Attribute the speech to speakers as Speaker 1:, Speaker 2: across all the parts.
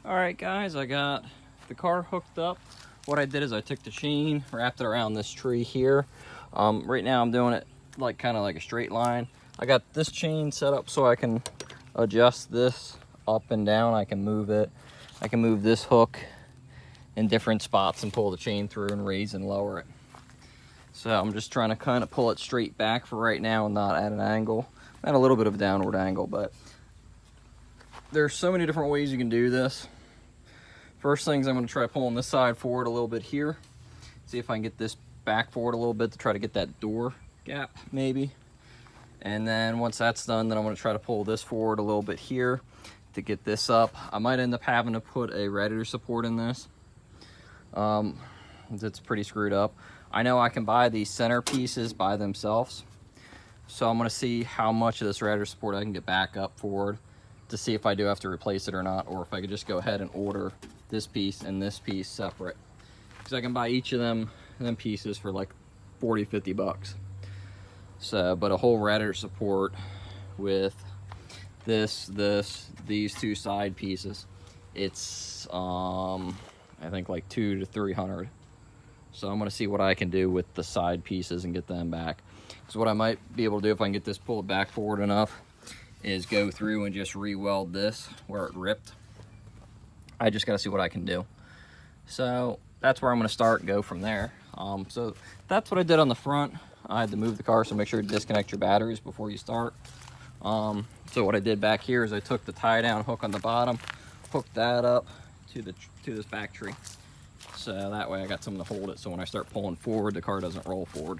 Speaker 1: All right, guys, I got the car hooked up. What I did is I took the chain, wrapped it around this tree here. Right now I'm doing it like kind of like a straight line. I got this chain set up so I can adjust this up and down. I can move it. I can move this hook in different spots and pull the chain through and raise and lower it. So I'm just trying to kind of pull it straight back for right now and not at an angle. At a little bit of a downward angle, but there's so many different ways you can do this. First things, I'm going to try pulling this side forward a little bit here. See if I can get this back forward a little bit to try to get that door gap maybe. And then once that's done, then I'm going to try to pull this forward a little bit here to get this up. I might end up having to put a radiator support in this. It's pretty screwed up. I know I can buy these center pieces by themselves. So I'm going to see how much of this radiator support I can get back up forward to see if I do have to replace it or not, or if I could just go ahead and order this piece and this piece separate. Because I can buy each of them pieces for like 40, 50 bucks. So, but a whole radiator support with these two side pieces, it's I think like $200 to $300. So I'm going to see what I can do with the side pieces and get them back. So what I might be able to do if I can get this pulled back forward enough is go through and just re-weld this where it ripped. I just got to see what I can do. So that's where I'm going to start and go from there. So that's what I did on the front. I had to move the car, so make sure to disconnect your batteries before you start. So what I did back here is I took the tie down hook on the bottom, hooked that up to this back tree. So that way I got something to hold it, so when I start pulling forward, the car doesn't roll forward.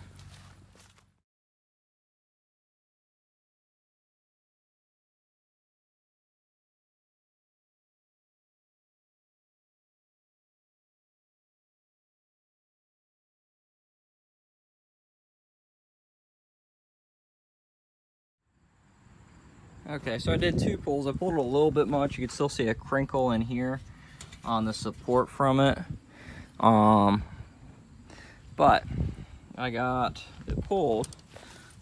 Speaker 1: Okay, so I did two pulls. I pulled it a little bit much. You can still see a crinkle in here on the support from it. But I got it pulled.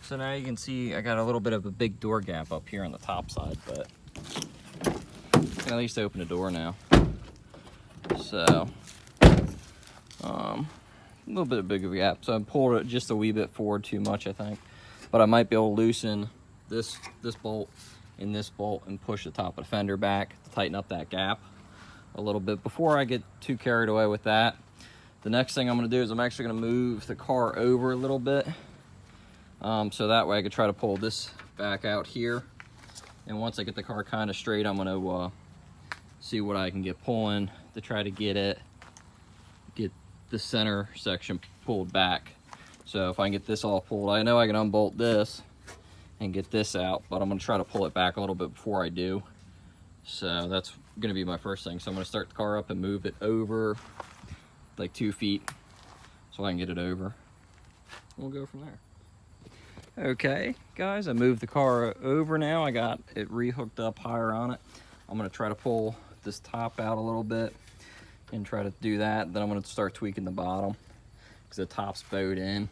Speaker 1: So now you can see I got a little bit of a big door gap up here on the top side, but I can at least open the door now. So, a little bit bigger gap. So I pulled it just a wee bit forward too much, I think. But I might be able to loosen this bolt and this bolt and push the top of the fender back to tighten up that gap a little bit before I get too carried away with that. The next thing I'm going to do is I'm actually going to move the car over a little bit, so that way I could try to pull this back out here. And once I get the car kind of straight, I'm going to see what I can get pulling to try to get the center section pulled back. So if I can get this all pulled, I know I can unbolt this and get this out, but I'm going to try to pull it back a little bit before I do. So that's going to be my first thing. So I'm going to start the car up and move it over like 2 feet so I can get it over. We'll go from there. Okay, guys, I moved the car over now. I got it re-hooked up higher on it. I'm going to try to pull this top out a little bit and try to do that. Then I'm going to start tweaking the bottom because the top's bowed in.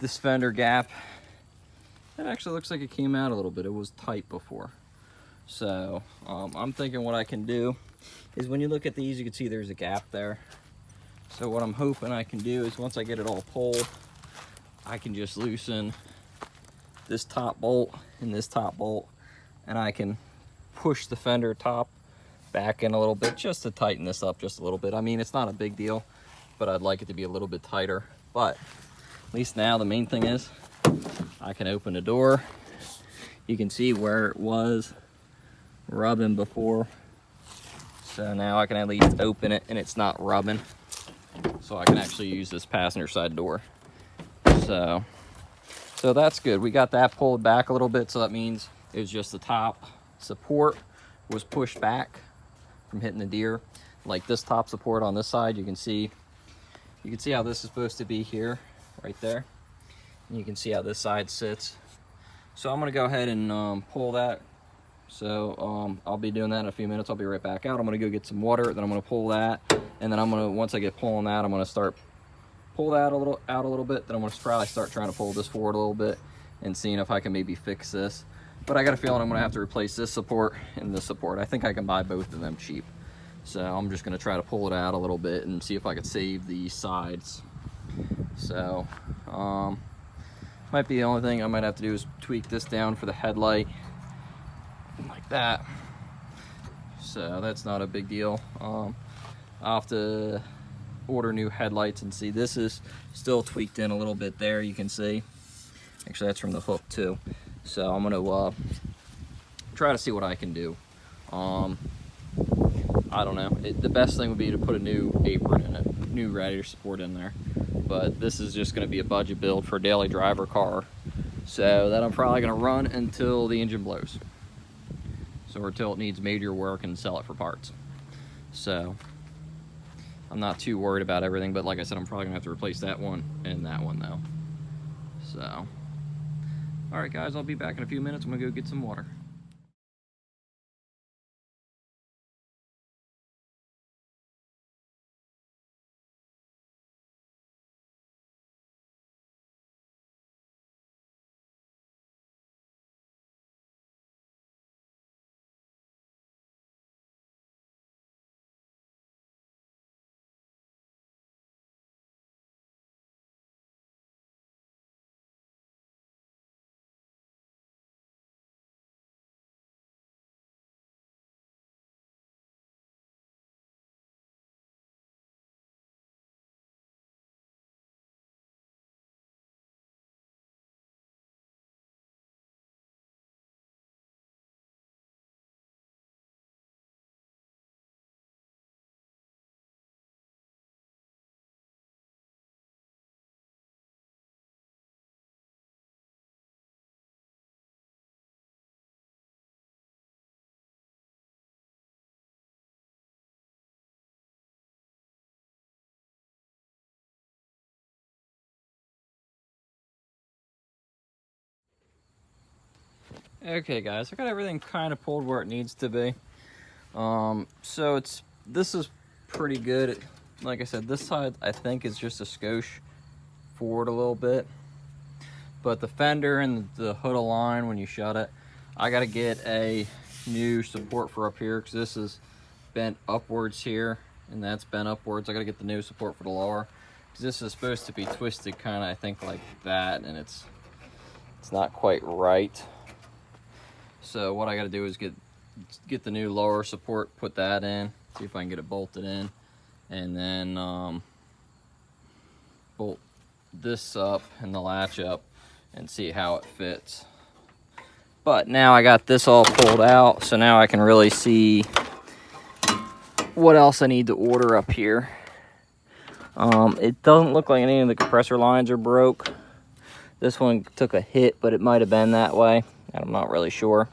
Speaker 1: This fender gap, it actually looks like it came out a little bit. It was tight before. So I'm thinking what I can do is when you look at these, you can see there's a gap there. So what I'm hoping I can do is once I get it all pulled, I can just loosen this top bolt and this top bolt, and I can push the fender top back in a little bit just to tighten this up just a little bit. I mean, it's not a big deal, but I'd like it to be a little bit tighter. But at least now the main thing is I can open the door. You can see where it was rubbing before. So now I can at least open it and it's not rubbing. So I can actually use this passenger side door. So that's good. We got that pulled back a little bit, so that means it was just the top support was pushed back from hitting the deer. Like this top support on this side, you can see how this is supposed to be here, right there. And you can see how this side sits. So I'm gonna go ahead and pull that. So I'll be doing that in a few minutes. I'll be right back out. I'm gonna go get some water, then I'm gonna pull that, and then once I get pulling that, I'm gonna start pull that out a little bit. Then I'm gonna probably start trying to pull this forward a little bit and seeing if I can maybe fix this. But I got a feeling I'm gonna have to replace this support and this support. I think I can buy both of them cheap. So I'm just gonna try to pull it out a little bit and see if I could save these sides. So might be the only thing I might have to do is tweak this down for the headlight like that. So that's not a big deal. I'll have to order new headlights and see. This is still tweaked in a little bit there, you can see. Actually, that's from the hook too. So I'm gonna try to see what I can do. I don't know. The best thing would be to put a new apron in it, new radiator support in there. But this is just gonna be a budget build for a daily driver car. So that I'm probably gonna run until the engine blows. So until it needs major work and sell it for parts. So I'm not too worried about everything, but like I said, I'm probably gonna have to replace that one and that one though. So, all right guys, I'll be back in a few minutes. I'm gonna go get some water. Okay guys, I got everything kind of pulled where it needs to be. So this is pretty good. Like I said, this side I think is just a skosh forward a little bit. But the fender and the hood align when you shut it. I gotta get a new support for up here because this is bent upwards here and that's bent upwards. I gotta get the new support for the lower because this is supposed to be twisted kind of, I think, like that, and it's not quite right. So what I got to do is get the new lower support, put that in, see if I can get it bolted in, and then bolt this up and the latch up and see how it fits. But now I got this all pulled out, so now I can really see what else I need to order up here. It doesn't look like any of the compressor lines are broke. This one took a hit, but it might have been that way. I'm not really sure.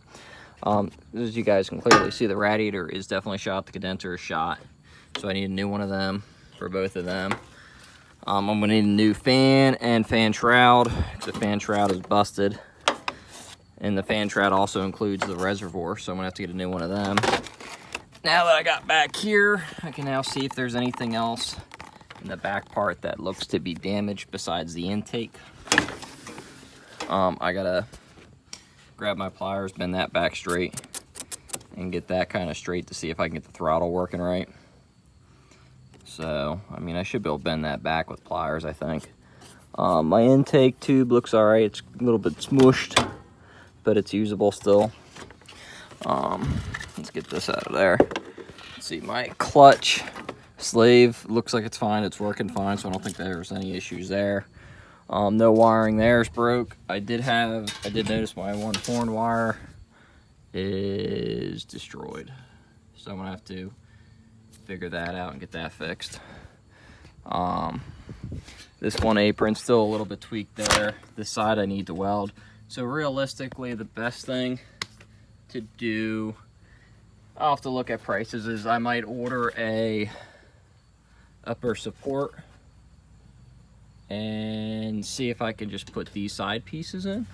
Speaker 1: As you guys can clearly see, the radiator is definitely shot, the condenser is shot. So I need a new one of them for both of them. I'm gonna need a new fan and fan shroud, because the fan shroud is busted. And the fan shroud also includes the reservoir, so I'm gonna have to get a new one of them. Now that I got back here, I can now see if there's anything else in the back part that looks to be damaged besides the intake. I gotta grab my pliers, bend that back straight, and get that kind of straight to see if I can get the throttle working right. So, I mean, I should be able to bend that back with pliers, I think. My intake tube looks all right. It's a little bit smooshed, but it's usable still. Let's get this out of there. Let's see, my clutch sleeve looks like it's fine. It's working fine, so I don't think there's any issues there. No wiring there is broke. I did notice my one horn wire is destroyed, so I'm gonna have to figure that out and get that fixed. This one apron's still a little bit tweaked there. This side I need to weld. So realistically, the best thing to do, I'll have to look at prices, is I might order a upper support and see if I can just put these side pieces in.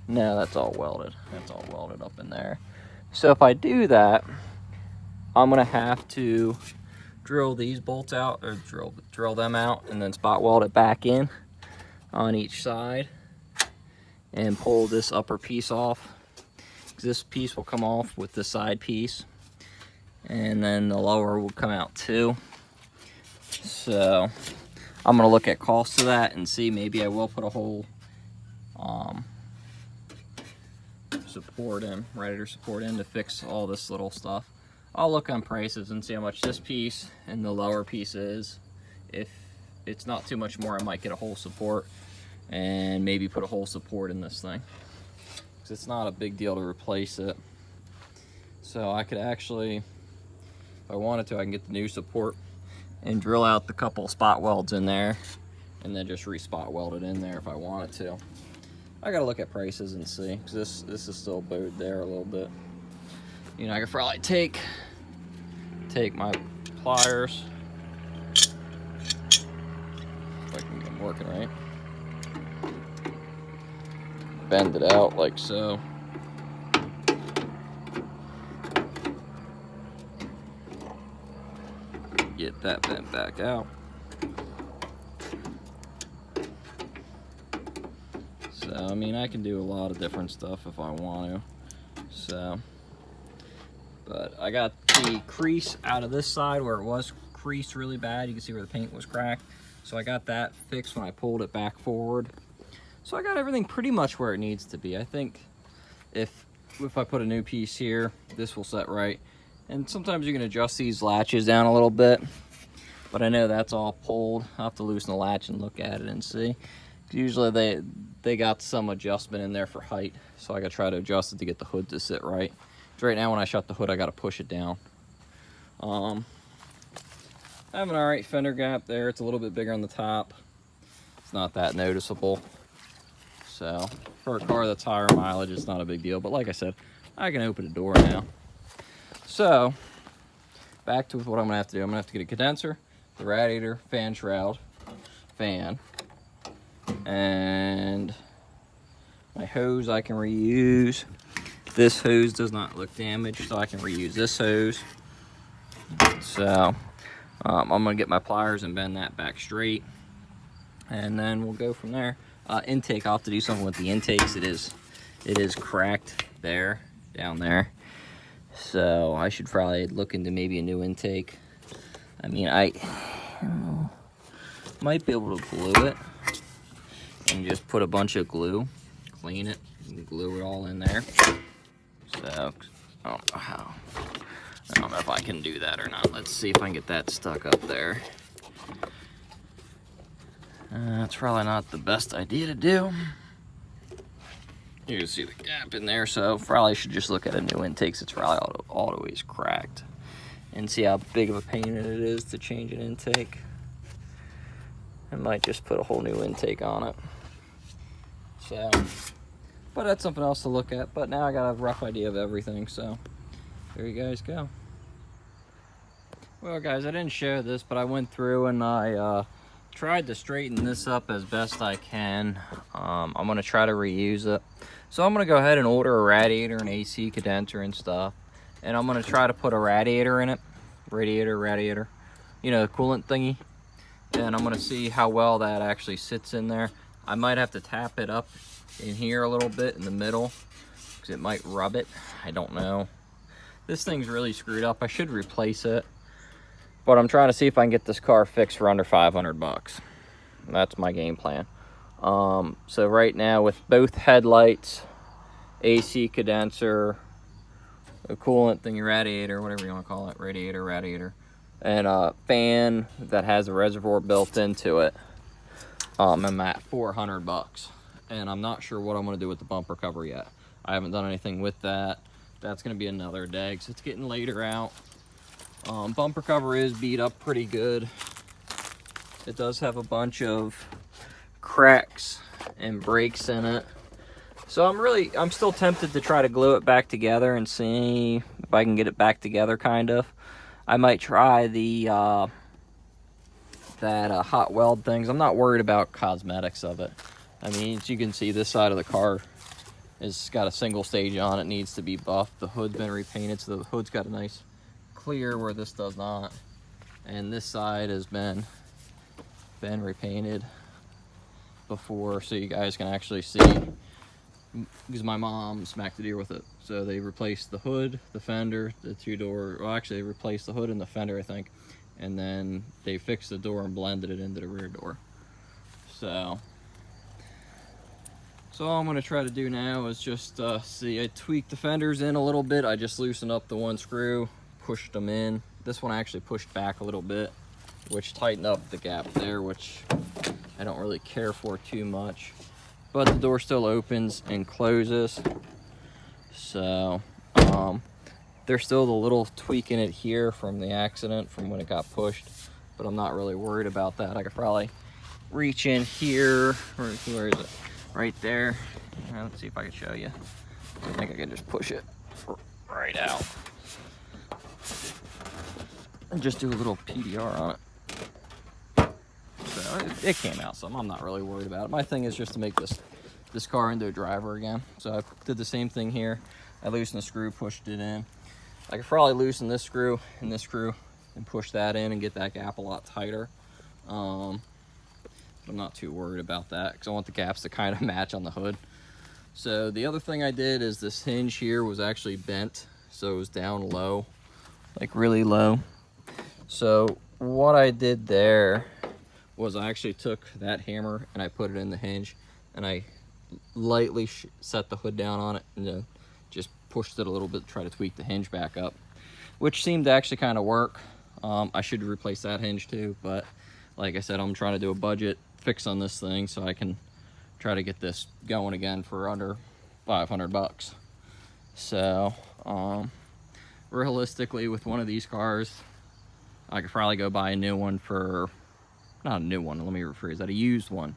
Speaker 1: No, that's all welded. That's all welded up in there. So if I do that, I'm gonna have to drill these bolts out, or drill them out, and then spot weld it back in on each side and pull this upper piece off. This piece will come off with the side piece, and then the lower will come out too. So I'm gonna look at cost of that and see, maybe I will put a whole support in, radiator support in, to fix all this little stuff. I'll look on prices and see how much this piece and the lower piece is. If it's not too much more, I might get a whole support and maybe put a whole support in this thing, because it's not a big deal to replace it. So I could actually, if I wanted to, I can get the new support and drill out the couple spot welds in there and then just re-spot weld it in there if I wanted to. I gotta look at prices and see, because this is still bowed there a little bit. You know, I could probably take my pliers, if I can get them working right, bend it out like so. Get that bent back out. So, I mean, I can do a lot of different stuff if I want to. So, but I got the crease out of this side where it was creased really bad. You can see where the paint was cracked. So I got that fixed when I pulled it back forward. So I got everything pretty much where it needs to be. I think if I put a new piece here, this will set right. And sometimes you can adjust these latches down a little bit, but I know that's all pulled. I'll have to loosen the latch and look at it and see. Usually they got some adjustment in there for height, so I gotta try to adjust it to get the hood to sit right. Right now when I shut the hood, I gotta push it down. I have an alright fender gap there. It's a little bit bigger on the top. It's not that noticeable. So for a car that's higher mileage, it's not a big deal. But like I said, I can open the door now. So back to what I'm gonna have to do. I'm gonna have to get a condenser, the radiator, fan shroud, fan, and my hose I can reuse. This hose does not look damaged, so I can reuse this hose. So I'm gonna get my pliers and bend that back straight, and then we'll go from there. Intake, I'll have to do something with the intakes. It is cracked there, down there. So I should probably look into maybe a new intake. I mean, I might be able to glue it and just put a bunch of glue, clean it, and glue it all in there. So I don't know how. I don't know if I can do that or not. Let's see if I can get that stuck up there. That's probably not the best idea to do. You can see the gap in there, so probably should just look at a new intake. It's probably always cracked, and see how big of a pain it is to change an intake. I might just put a whole new intake on it. So, but that's something else to look at. But now I got a rough idea of everything, so there you guys go. Well guys, I didn't share this, but I went through and I tried to straighten this up as best I can. I'm gonna try to reuse it. So I'm gonna go ahead and order a radiator, an AC condenser and stuff. And I'm gonna try to put a radiator in it. Radiator, you know, the coolant thingy. And I'm gonna see how well that actually sits in there. I might have to tap it up in here a little bit in the middle, because it might rub it. I don't know. This thing's really screwed up. I should replace it. But I'm trying to see if I can get this car fixed for under 500 bucks. That's my game plan. So right now with both headlights, AC condenser, a coolant thingy, radiator, whatever you want to call it, radiator, and a fan that has a reservoir built into it, I'm at 400 bucks. And I'm not sure what I'm going to do with the bumper cover yet. I haven't done anything with that. That's going to be another day, because it's getting later out. Bumper cover is beat up pretty good. It does have a bunch of cracks and breaks in it. So I'm still tempted to try to glue it back together and see if I can get it back together, kind of. I might try the hot weld things. I'm not worried about cosmetics of it. I mean, as you can see, this side of the car has got a single stage on it, needs to be buffed. The hood's been repainted, so the hood's got a nice clear where this does not. And this side has been repainted before, so you guys can actually see because my mom smacked the deer with it. So they replaced the hood, the fender, the two-door, well actually they replaced the hood and the fender, I think. And then they fixed the door and blended it into the rear door. So all I'm gonna try to do now is just, see, I tweaked the fenders in a little bit. I just loosened up the one screw, pushed them in. This one I actually pushed back a little bit, which tightened up the gap there, which I don't really care for too much. But the door still opens and closes. So, there's still the little tweak in it here from the accident, from when it got pushed, but I'm not really worried about that. I could probably reach in here, where is it? Right there. Let's see if I can show you. I think I can just push it right out and just do a little PDR on it. So it came out some. I'm not really worried about it. My thing is just to make this car into a driver again. So I did the same thing here. I loosened the screw, pushed it in. I could probably loosen this screw and push that in and get that gap a lot tighter. I'm not too worried about that because I want the gaps to kind of match on the hood. So the other thing I did is this hinge here was actually bent, so it was down low, like really low. So what I did there was I actually took that hammer and I put it in the hinge and I lightly set the hood down on it and then just pushed it a little bit to try to tweak the hinge back up, which seemed to actually kind of work. I should replace that hinge too, but like I said, I'm trying to do a budget fix on this thing so I can try to get this going again for under 500 bucks. So realistically, with one of these cars, I could probably go buy a new one for, not a new one, let me rephrase that, a used one.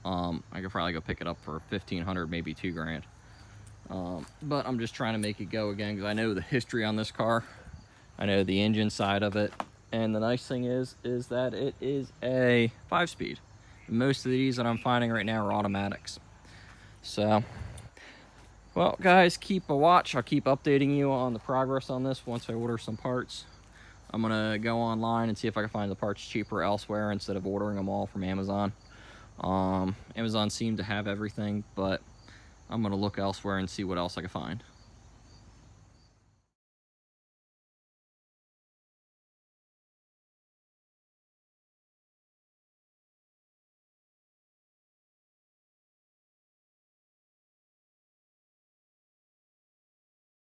Speaker 1: I could probably go pick it up for 1,500, maybe 2 grand. But I'm just trying to make it go again because I know the history on this car. I know the engine side of it. And the nice thing is that it is a 5-speed. Most of these that I'm finding right now are automatics. So, well, guys, keep a watch. I'll keep updating you on the progress on this once I order some parts. I'm gonna go online and see if I can find the parts cheaper elsewhere instead of ordering them all from Amazon. Amazon seemed to have everything, but I'm gonna look elsewhere and see what else I can find.